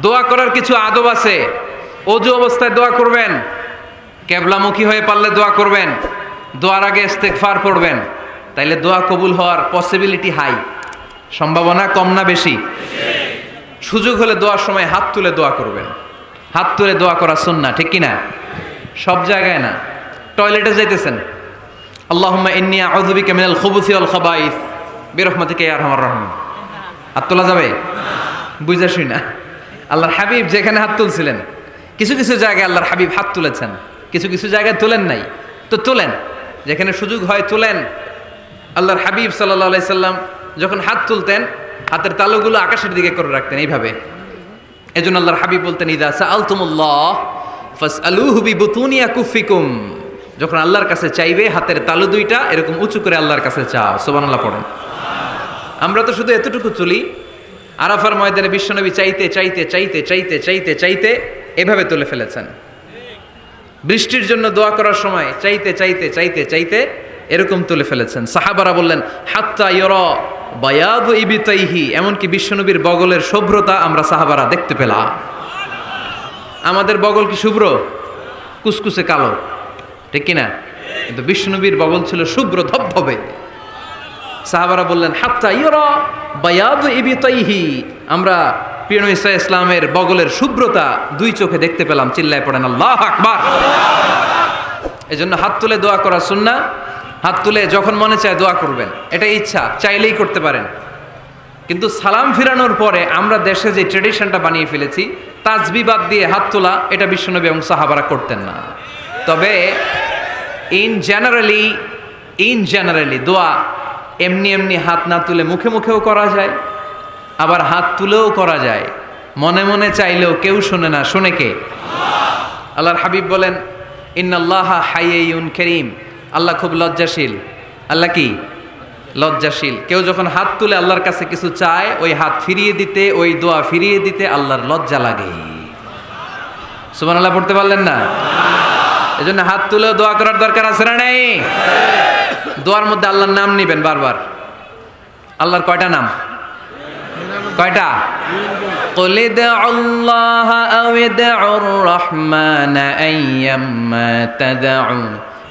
দোয়া করার কিছু আদব আছে। ওযু অবস্থায় দোয়া করবেন, কিবলামুখী হয়ে পারলে দোয়া করবেন, দোয়ার আগে ইস্তেগফার পড়বেন, তাইলে দোয়া কবুল হওয়ার পসিবিলিটি হাই। সম্ভাবনা কম না বেশি? সুযোগ হলে দোয়ার সময় হাত তুলে দোয়া করবেন। হাত তুলে দোয়া করা সুন্নাহ, ঠিক কি না? সব জায়গায় না। টয়লেটে যাইতেছেন, আল্লাহুম্মা ইন্নী আউযু বিকা মিনাল খুবুসি ওয়াল খাবাইস বিরহমাতিকা ইয়া আরহামার রাহিমিন। হাত তোলা যাবে? বুঝা শুই না। আল্লাহর হাবিব যেখানে হাত তুলছিলেন, কিছু কিছু জায়গায় আল্লাহর হাবিব হাত তুলেছেন, কিছু কিছু জায়গায় তোলেন নাই। তো তোলেন, যেখানে সুযোগ হয় তোলেন। আল্লাহর হাবিব সাল্লাল্লাহু আলাইহি সাল্লাম যখন হাত তুলতেন, হাতের তালুগুলো আকাশের দিকে করে রাখতেন এইভাবে। এজন্য আল্লাহর হাবিব বলতেন, ইযা সাআলতুমুল্লাহ ফাসআলুহু বিবুতুনি আকুফিকুম। যখন আল্লাহর কাছে চাইবে, হাতের তালু দুইটা এরকম উঁচু করে আল্লাহর কাছে চাও। সুবহানাল্লাহ পড়েন। আমরা তো শুধু এতটুকু তুলি। আরাফার ময়দানে বিশ্বনবী চাইতে চাইতে চাইতে চাইতে চাইতে চাইতে এভাবে তুলে ফেলেছেন। বৃষ্টির জন্য দোয়া করার সময় চাইতে চাইতে চাইতে চাইতে এরকম তুলে ফেলেছেন। সাহাবারা বললেন, হাত্তা ইয়রা বায়াদু ইবিতাইহি, এমনকি বিশ্বনবীর বগলের শুভ্রতা আমরা সাহাবারা দেখতে পেলাম। আমাদের বগল কি শুভ্র? কুসকুসে কালো, ঠিক কিনা? কিন্তু বিশ্বনবীর বগল ছিল শুভ্র ধবধবে। সাহাবারা বললেন, হাত্তা ইয়রা বায়াদু ইবিতাইহি, আমরা প্রিয় নবী সাল্লাল্লাহু আলাইহি ইসলামের বগলের শুভ্রতা দুই চোখে দেখতে পেলাম। চিল্লায় পড়েন আল্লাহু আকবার। এজন্য হাত তুলে দোয়া করা সুন্নাহ। হাত তুলে যখন মনে চায় দোয়া করবেন, এটা ইচ্ছা, চাইলেই করতে পারেন। কিন্তু সালাম ফিরানোর পরে আমরা দেশে যে ট্রেডিশনটা বানিয়ে ফেলেছি, তাসবিহ বাদ দিয়ে হাত তোলা, এটা বিশ্বনবী এবং সাহাবারা করতেন না। তবে ইন জেনারেলি দোয়া এমনি এমনি হাত না তুলে মুখে মুখেও করা যায়, আবার হাত তুলেও করা যায়। মনে মনে চাইলেও কেউ শোনে না, শোনে কে? আল্লাহর হাবিব বলেন, ইন্নাল্লাহা হাইয়্যুন কারীম, আল্লাহ খুব লজ্জাশীল। আল্লাহ কি? লজ্জাশীল। কেউ যখন হাত তুলে আল্লাহর কাছে কিছু চায়, ওই হাত ফিরিয়ে দিতে, ওই দোয়া ফিরিয়ে দিতে আল্লাহর লজ্জা লাগে। সুবহানাল্লাহ পড়তে পারলেন না? এজন্য হাত তুলেও দোয়া করার দরকার আছে না নেই? দোয়ার মধ্যে আল্লাহর নাম নিবেন বারবার। আল্লাহর কয়টা নাম? কয়টা? قل ادعوا الله أو ادعوا الرحمن أيما تدعوا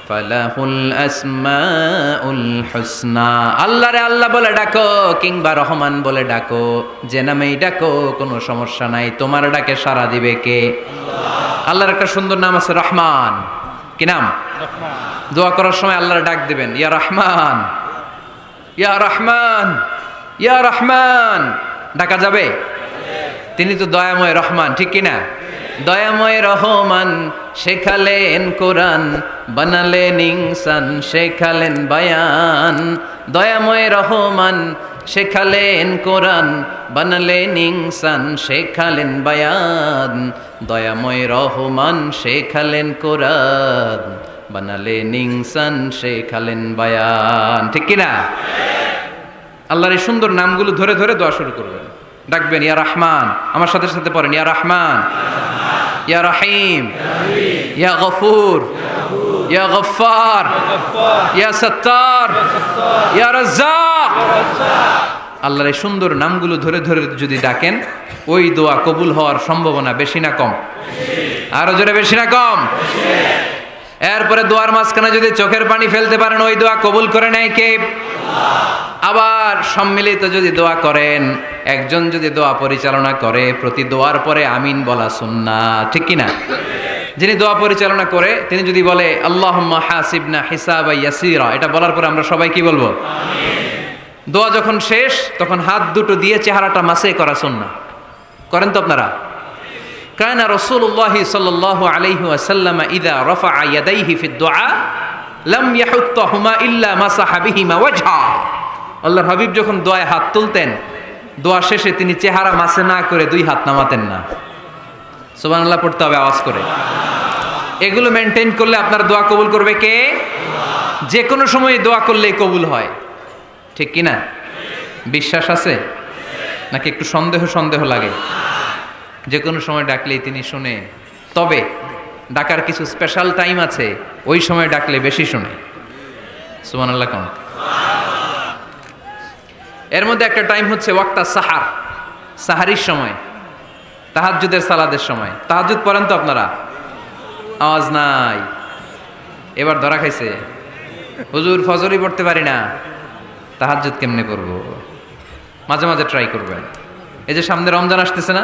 فله الأسماء الحسنى। আল্লাহ রে আল্লাহ বলে ডাকো, কিংবা রহমান বলে ডাকো, যে নামেই ডাকো কোনো সমস্যা নাই, তোমার ডাকে সাড়া দিবে কে? আল্লাহ। আল্লাহর একটা সুন্দর নাম আছে রহমান। কি নাম? রহমান। দোয়া করার সময় আল্লাহর ডাক দিবেন, ইয়া রহমান, ইয়া রহমান, ইয়া রহমান। ডাকা যাবে? তিনি তো দয়াময় রহমান, ঠিক কিনা? দয়াময় রহমান শেখালেন কোরআন, বানালেন ইনসান, শেখালেন বায়ান। দয়াময় রহমান শেখালেন কোরআন, বানালেন ইনসান, শেখালেন বায়ান। দয়াময় রহমান শেখালেন কোরআন, বানালেন ইনসান, শেখালেন বায়ান, ঠিক কিনা? আল্লাহর এই সুন্দর নামগুলো ধরে ধরে দোয়া শুরু করবেন। ডাকবেন, ইয়া রহমান, আমার সাথে সাথে পড়েন, ইয়া রহমান, ইয়া রহিম, ইয়া গফুর, ইয়া গফফার, ইয়া সত্তার, ইয়া রাজ্জাক। আল্লাহর এই সুন্দর নামগুলো ধরে ধরে যদি ডাকেন, ওই দোয়া কবুল হওয়ার সম্ভাবনা বেশি না কম? আরো জোরে, বেশি না কম? এরপরে দোয়ার মাঝখানে যদি চোখের পানি ফেলতে পারেন, ওই দোয়া কবুল করে নেয় কে? আবার সম্মিলিত যদি দোয়া করেন, একজন যদি দোয়া পরিচালনা করে, প্রতি দোয়ার পরে আমিন বলা সুন্নাহ, ঠিক কিনা? যিনি দোয়া পরিচালনা করে তিনি যদি বলে আল্লাহুম্মা হাসিবনা হিসাবান ইয়াসীরা, এটা বলার পরে আমরা সবাই কি বলবো? আমিন। দোয়া যখন শেষ, তখন হাত দুটো দিয়ে চেহারাটা মাসে করা সুন্নাহ। করেন তো আপনারা? কানা রাসূলুল্লাহ সাল্লাল্লাহু আলাইহি ওয়াসাল্লাম ইযা রাফা'a ইয়াদাইহি ফিদ দুআ লাম ইয়াহুত্তাহুমা ইল্লা মাসাহা বিহিমা ওয়াজহা। আল্লাহর হাবিব যখন দোয়ায় হাত তুলতেন, দোয়া শেষে তিনি চেহারা মাসে না করে দুই হাত নামাতেন না। সুবহানাল্লাহ পড়তে হবে আওয়াজ করে। এগুলো মেনটেন করলে আপনার দোয়া কবুল করবে কে? যে কোনো সময় দোয়া করলেই কবুল হয়, ঠিক কিনা? বিশ্বাস আছে নাকি একটু সন্দেহ সন্দেহ লাগে? যে কোনো সময় ডাকলেই তিনি শুনে। তবে ডাকার কিছু স্পেশাল টাইম আছে, ওই সময় ডাকলে বেশি শুনে। সুবহানাল্লাহ কোন? এর মধ্যে একটা টাইম হচ্ছে ওয়াক্তা সাহার, সাহারির সময়। তাহাজ্জুদের সালাদের সময়। তাহাজ্জুদ পড়েন তো আপনারা? আওয়াজ নাই, এবার ধরা খাইছে। হুজুর ফজরই পড়তে পারি না, তাহাজ্জুদ কেমনে করব? মাঝে মাঝে ট্রাই করবেন। এই যে সামনে রমজান আসতেছে না,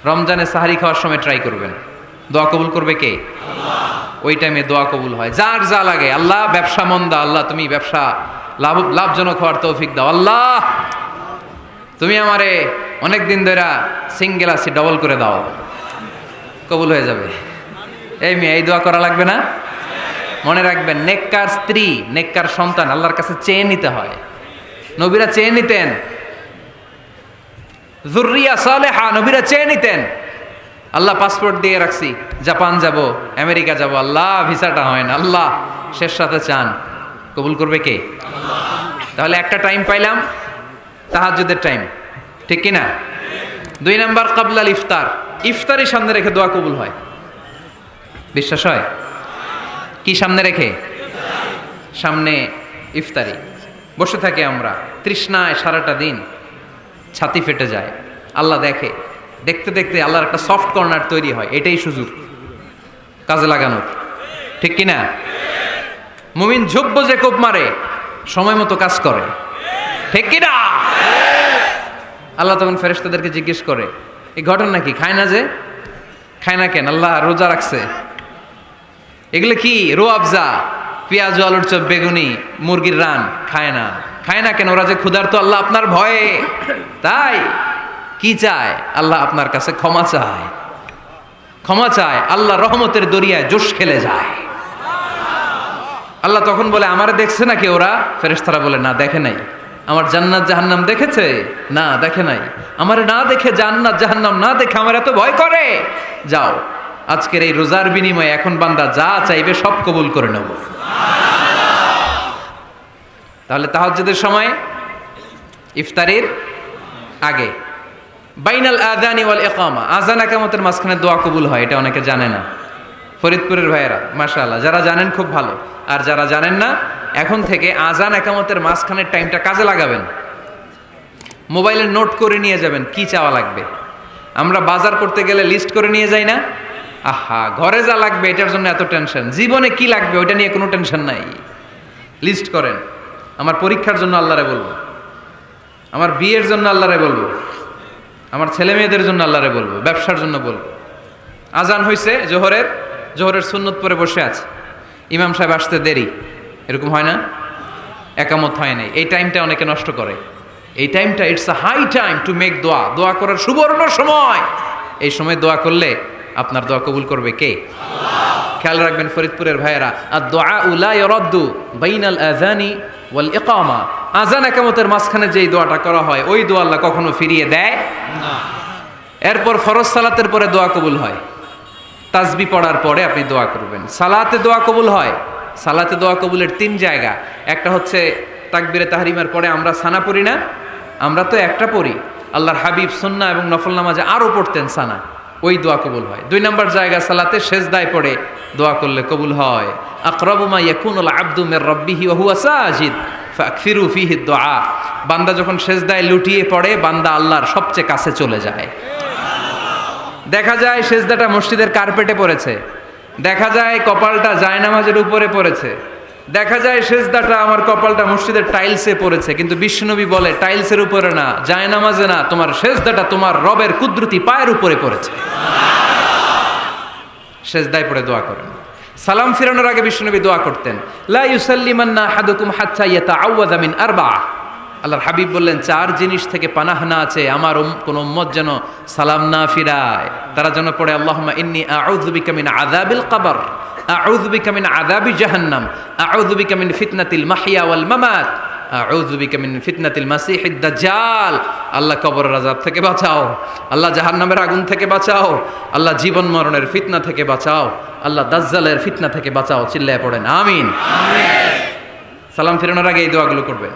রমজানে সাহারি খাওয়ার সময় ট্রাই করবেন। দোয়া কবুল করবে কে? ওই টাইমে দোয়া কবুল হয়। যার যা লাগে, আল্লাহ ব্যবসা মন্দা, আল্লাহ তুমি ব্যবসা লাভজনক হওয়ার তৌফিক দাও, আল্লাহ তুমি আমারে অনেক দিন ধরে সিঙ্গেল আছি, ডবল করে দাও, কবুল হয়ে যাবে। এই মেয়ে, এই দোয়া করা লাগবে না? মনে রাখবেন, নেককার স্ত্রী, নেককার সন্তান আল্লাহর কাছে চেয়ে নিতে হয়। নবীরা চেয়ে নিতেন, যুররিয়া সালেহা নবীরা চেয়ে নিতেন। আল্লাহ পাসপোর্ট দিয়ে রাখছি, জাপান যাব, আমেরিকা যাব, আল্লাহ ভিসাটা হয় না, আল্লাহ শেষ সাথে চান, কবুল করবে কে? তাহলে একটা টাইম পাইলাম, তাহাজ্জুদের টাইম, ঠিক কিনা? 2 নাম্বার কাবলাল ইফতার, ইফতারি সামনে রেখে দোয়া কবুল হয়। বিশ্বাস হয়? কি সামনে রেখে? সামনে ইফতারি। বসে থাকি আমরা তৃষ্ণায়, সারাটা দিন ছাতি ফেটে যায়, আল্লাহ দেখে, দেখতে দেখতে আল্লাহর একটা সফট কর্নার তৈরি হয়। এটাই সুযোগ কাজে লাগানোর, ঠিক কিনা? মুমিন ঝুব্ব যে কোপ মারে, সময় মতো কাজ করে, ঠিক কিনা? আল্লাহ তখন ফেরেশতাদেরকে জিজ্ঞেস করে, এই ঘটনা কি? খায় না যে? খায় না কেন? আল্লাহ রোজা রাখছে। এগুলো কি? রোয়াবজা, পেঁয়াজ, আলুর চপ, বেগুনি, মুরগির রান খায় না। খায় না কেন? ওরা যে ক্ষুধার্ত, আল্লাহ আপনার ভয়ে। তাই কি চায়? আল্লাহ আপনার কাছে ক্ষমা চায়, ক্ষমা চায়। আল্লাহ রহমতের দরিয়ায় জোশ খেলে যায়। আল্লাহ তখন বলে, আমারে দেখছে নাকি ওরা? ফেরেশতারা বলে, না দেখে নাই। আমার জান্নাত জাহান্নাম দেখেছে? না দেখে নাই। আমারে না দেখে, জান্নাত জাহান্নাম না দেখে আমার এত ভয় করে? যাও, আজকের এই রোজার বিনিময়ে এখন বান্দা যা চাইবে সব কবুল করে নেব। তাহলে তাহাজ্জুদের সময়, ইফতারির আগে, বাইনাল আযানি ওয়াল ইকামা, আযান ইকামতের মাঝখানে দোয়া কবুল হয়। এটা অনেকে জানে না। ফরিদপুরের ভাইয়েরা মাশাআল্লাহ, যারা জানেন খুব ভালো, আর যারা জানেন না, এখন থেকে আযান ইকামতের মাঝখানের টাইমটা কাজে লাগাবেন। মোবাইলে নোট করে নিয়ে যাবেন কি চাওয়া লাগবে। আমরা বাজার করতে গেলে লিস্ট করে নিয়ে যাই না? আহা, ঘরে যা লাগবে এটার জন্য এত টেনশন, জীবনে কি লাগবে ওইটা নিয়ে কোনো টেনশন নাই। লিস্ট করেন। আমার পরীক্ষার জন্য আল্লাহরে বলবো, আমার বিয়ের জন্য আল্লাহরে বলবো, আমার ছেলে মেয়েদের জন্য আল্লাহরে বলবো, ব্যবসার জন্য বলবো। আজান হয়েছে জোহরের সুন্নত পরে বসে আছে, ইমাম সাহেব আসতে দেরি, এরকম হয় না? একামত হয় নাই, এই টাইমটা অনেকে নষ্ট করে। এই টাইমটা it's a high time to make দোয়া, দোয়া করার সুবর্ণ সময়। এই সময় দোয়া করলে আপনার দোয়া কবুল করবে কে? খেয়াল রাখবেন ফরিদপুরের ভাইয়েরা, আর দোয়া লা ইরাদ্দু বাইনাল আযানি ওয়াল ইকামা, আযান ইকামতের মাঝখানে যেই দোয়াটা করা হয় ওই দোয়া আল্লাহ কখনো ফিরিয়ে দেয় না। এরপর ফরজ সালাতের পরে দোয়া কবুল হয়। তাসবিহ পড়ার পরে আপনি দোয়া করবেন। সালাতে দোয়া কবুল হয়। সালাতে দোয়া কবুলের 3 জায়গা। একটা হচ্ছে তাকবীরে তাহরিমার পরে আমরা সানা পড়ি না, আমরা তো একটা পড়ি। আল্লাহর হাবিব সুন্নাহ এবং নফল নামাজে আরও পড়তেন সানা, ওই দোয়া কবুল হয়। 2 নম্বর জায়গা সালাতে সেজদায় পড়ে দোয়া করলে কবুল হয়। আকরাবু মা ইয়াকুনুল আবদু মির রাব্বিহি ওয়া হুয়া সাজিদ ফাকফিরু ফিহি দুআ, বান্দা যখন সেজদায় লুটিয়ে পড়ে বান্দা আল্লাহর সবচেয়ে কাছে চলে যায়। দেখা যায় সেজদাটা মসজিদের কার্পেটে পড়েছে, দেখা যায় কপালটা জায়নামাজের উপরে পড়েছে, দেখা যায় সেজদাটা আমার কপালটা মসজিদের টাইলসে পড়েছে, কিন্তু বিশ্বনবী বলে টাইলসের উপরে না, জায়নামাজে না, তোমার সেজদাটা তোমার রবের কুদরতি পায়ের উপরে পড়েছে। সেজদায় পড়ে দোয়া করেন। সালাম ফিরানোর আগে বিশ্বনবী দোয়া করতেন, লা ইউসাল্লিমান্না আহাদুকুম হাত্তা ইয়াতাআওয়াযা মিন আরবাআ। আল্লাহর হাবিব বললেন 4 জিনিস থেকে পানাহ না আছে আমার কোন উম্মত যেন সালাম না ফিরায়। তারা যেন পড়ে আল্লাহুম্মা ইন্নী আউযু বিকা মিন আযাবিল কবর, আউযু বিকা মিন আযাবি জাহান্নাম, আউযু বিকা মিন ফিতনাতিল মাহইয়া ওয়াল মামাত, আউযু বিকা মিন ফিতনাতিল মাসিহিদ দাজ্জাল। আল্লাহ কবরের আযাব থেকে বাঁচাও, আল্লাহ জাহান্নামের আগুন থেকে বাঁচাও, আল্লাহ জীবন মরণের ফিতনা থেকে বাঁচাও, আল্লাহ দাজ্জালের ফিতনা থেকে বাঁচাও। চিল্লায়ে পড়েন আমিন। সালাম ফিরানোর আগে এই দোয়াগুলো করবেন।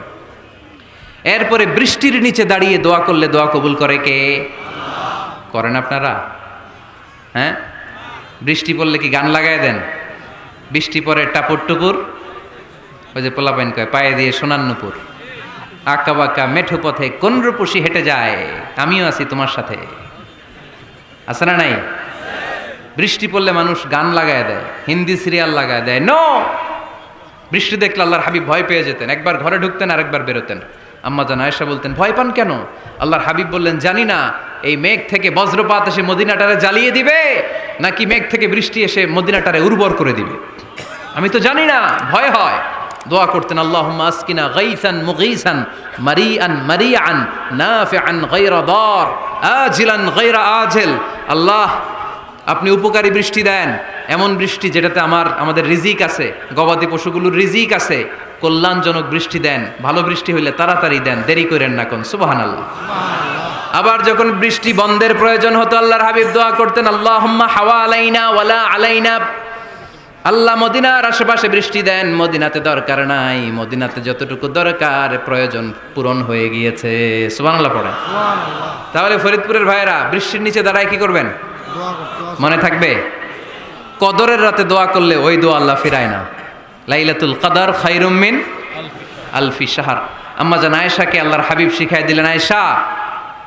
এরপরে বৃষ্টির নিচে দাঁড়িয়ে দোয়া করলে দোয়া কবুল করে কে? করেন আপনারা? হ্যাঁ, বৃষ্টি পড়লে কি গান লাগায় দেন? বৃষ্টি পরে টাপুর টুপুর, ওই যে পোলাপাইন কয় পায়ে দিয়ে সোনার নুপুর, আঁকা বাঁকা মেঠো পথে কোন রূপসী হেঁটে যায়, আমিও আছি তোমার সাথে। আছে না নাই? বৃষ্টি পড়লে মানুষ গান লাগায় দেয়, হিন্দি সিরিয়াল লাগায় দেয়। নো, বৃষ্টি দেখলে আল্লাহর হাবিব ভয় পেয়ে যেতেন, একবার ঘরে ঢুকতেন আর একবার বেরোতেন। আম্মা জান আয়েশা বলতেন, ভয় পান কেন? আল্লাহর হাবিব বললেন, জানি না এই মেঘ থেকে বজ্রপাত এসে মদিনাটারে জ্বালিয়ে দিবে নাকি মেঘ থেকে বৃষ্টি এসে মদিনাটারে উর্বর করে দিবে, আমি তো জানি না, ভয় হয়। দোয়া করতেন, আল্লাহুম্মা আসকিনা গাইসান মুগীসান মারিআন মারিআন নাফিআন গায়রা দার আজিলান গায়রা আজিল। আল্লাহ, আপনি উপকারী বৃষ্টি দেন, এমন বৃষ্টি যেটাতে আমাদের রিজিক আছে, গবাদি পশুগুলোর রিজিক আছে, কল্যাণজনক বৃষ্টি দেন, ভালো বৃষ্টি হইলে তাড়াতাড়ি দেন, দেরি করেন না কোন। সুবহানাল্লাহ। আবার যখন বৃষ্টি বন্ধের প্রয়োজন হতো আল্লাহর হাবিব দোয়া করতেন, আল্লাহুম্মা হাওয়া আলাইনা ওয়ালা আলাইনা। আল্লাহ মদিনার আশেপাশে বৃষ্টি দেন, মদিনাতে দরকার নাই, মদিনাতে যতটুকু দরকার প্রয়োজন পূরণ হয়ে গিয়েছে। সুবহানাল্লাহ পড়েন। তাহলে ফরিদপুরের ভাইয়েরা বৃষ্টির নিচে দাঁড়ায় কি করবেন? মনে থাকবে, কদরের রাতে দোয়া করলে ওই দোয়া আল্লাহ ফিরায় না। লাইলাতুল কদর খায়রুম মিন আলফি শাহর। আম্মা জান আয়েশাকে আল্লাহর হাবিব শিখাই দিলেন, আয়েশা,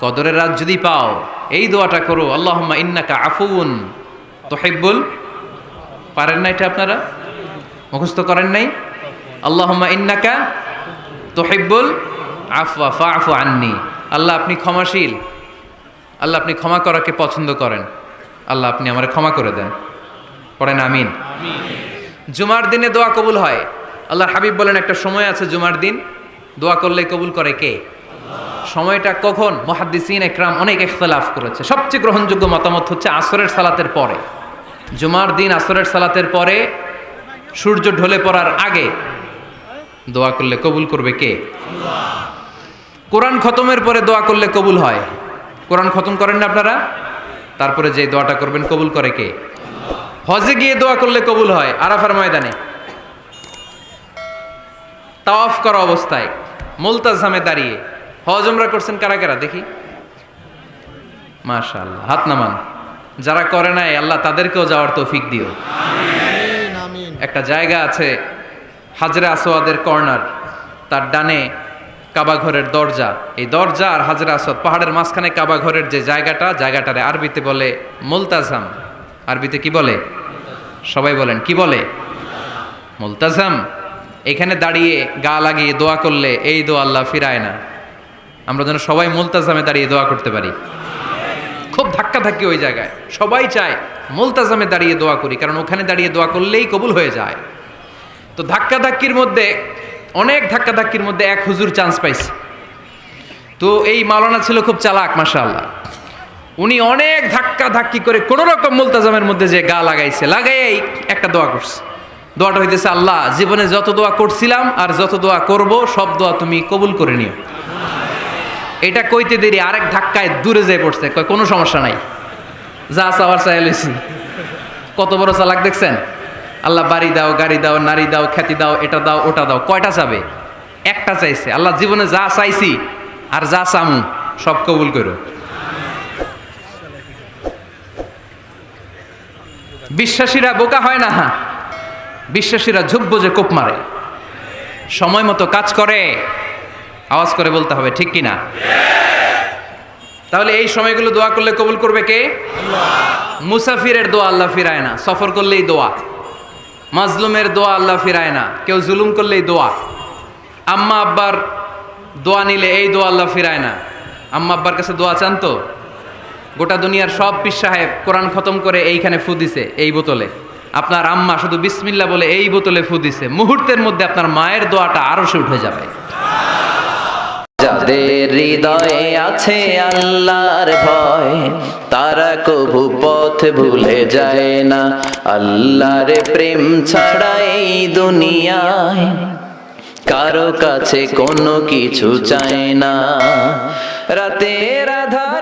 কদরের রাত যদি পাও এই দোয়াটা করো, আল্লাহুম্মা ইন্নাকা আফুউন তুহিব্বুল। পারেন না এটা? আপনারা মুখস্থ করেন নাই? আল্লাহুম্মা ইন্নাকা তুহিব্বুল আফওয়া ফাআফু আন্নি। আল্লাহ আপনি ক্ষমাশীল, আল্লাহ আপনি ক্ষমা করাকে পছন্দ করেন, আল্লাহ আপনি আমারে ক্ষমা করে দেন। পড়েন আমিন। জুমার দিনে দোয়া কবুল হয়। আল্লাহর হাবিব বলেন, একটা সময় আছে জুমার দিন দোয়া করলে কবুল করে কে? সময়টা কখন? মুহাদ্দিসিন ইকরাম অনেক ইখতিলাফ করেছে। সবচেয়ে গ্রহণযোগ্য মতামত হচ্ছে আসরের সালাতের পরে। জুমার দিন আসরের সালাতের পরে সূর্য ঢলে পড়ার আগে দোয়া করলে কবুল করবে কে? কোরআন খতমের পরে দোয়া করলে কবুল হয়। কোরআন খতম করেন না আপনারা? তারপরে যে দোয়াটা করবেন কবুল করে কে? হজে গিয়ে দোয়া করলে কবুল হয়। আরাফার ময়দানে তাওয়াফ করা অবস্থায় মুলতাজামে দাঁড়িয়ে। হজ উমরা করছেন কারা কারা দেখি? মাশাআল্লাহ, হাত নামান। যারা করে নাই আল্লাহ তাদেরকেও যাওয়ার তৌফিক দিও। একটা জায়গা আছে হাজরে আসওয়াদের কর্নার, তার ডানে কাবা ঘরের দরজা। এই দরজা আর হাজরে আসওয়াদ পাহাড়ের মাঝখানে কাবা ঘরের যে জায়গাটারে আরবিতে বলে মুলতাজাম। আরবিতে কি বলে? সবাই বলেন, কি বলে? মুলতাজাম। এখানে দাঁড়িয়ে গা লাগিয়ে দোয়া করলে এই দোয়া আল্লাহ ফিরায় না। আমরা যেন সবাই মুলতাজামে দাঁড়িয়ে দোয়া করতে পারি। খুব ধাক্কাধাক্কি ওই জায়গায়, সবাই চায় মুলতাজামে দাঁড়িয়ে দোয়া করি, কারণ ওখানে দাঁড়িয়ে দোয়া করলেই কবুল হয়ে যায়। তো ধাক্কাধাক্কির মধ্যে, অনেক ধাক্কাধাক্কির মধ্যে এক হুজুর চান্স পাইছে। তো এই মাওলানা ছিল খুব চালাক, মাশাআল্লাহ। উনি অনেক ধাক্কাধাক্কি করে কোন রকম মুলতাজামের মধ্যে যে গা লাগাইছে, লাগাইয়াই একটা দোয়া করছে। দোয়াটা হইতেছে, আল্লাহ জীবনে যত দোয়া করছিলাম আর যত দোয়া করব সব দোয়া তুমি কবুল করে নিও। এটা কইতে দেরি আরেক ধাক্কায় দূরে যেয়ে পড়ছে, কয় কোনো সমস্যা নাই, যা চাওয়ার চাই লইছি। কত বড় চালাক দেখছেন? আল্লাহ বাড়ি দাও, গাড়ি দাও, নারী দাও, খ্যাতি দাও, এটা দাও, ওটা দাও। কয়টা চাবে? একটা চাইছে। আল্লাহ জীবনে যা চাইছি আর যা চামু সব কবুল করো। বিশ্বাসীরা বোকা হয় না, বিশ্বাসীরা ঝুঁকব যে কোপ মারে, সময় মতো কাজ করে। আওয়াজ করে বলতে হবে, ঠিক কিনা? তাহলে এই সময়গুলো দোয়া করলে কবুল করবে কে? মুসাফিরের দোয়া আল্লাহ ফিরায় না, সফর করলেই দোয়া। মাজলুমের দোয়া আল্লাহ ফিরায় না, কেউ জুলুম করলেই দোয়া। আম্মা আব্বার দোয়া নিলে এই দোয়া আল্লাহ ফিরায় না। আম্মা আব্বার কাছে দোয়া চান তো? গোটা দুনিয়ার সব পীর সাহেব কোরআন খতম করে এইখানে ফু দিছে এই বোতলে, আপনার আম্মা শুধু বিসমিল্লাহ বলে এই বোতলে ফু দিছে, মুহূর্তের মধ্যে আপনার মায়ের দোয়াটা আরশে উঠে যাবে। যাদের হৃদয়ে আছে আল্লাহর ভয়, তারা কভু পথ ভুলে যায় না। আল্লাহর প্রেম ছাড়া এই দুনিয়ায় কারো কাছে কোনো কিছু চায় না। রাতের আধার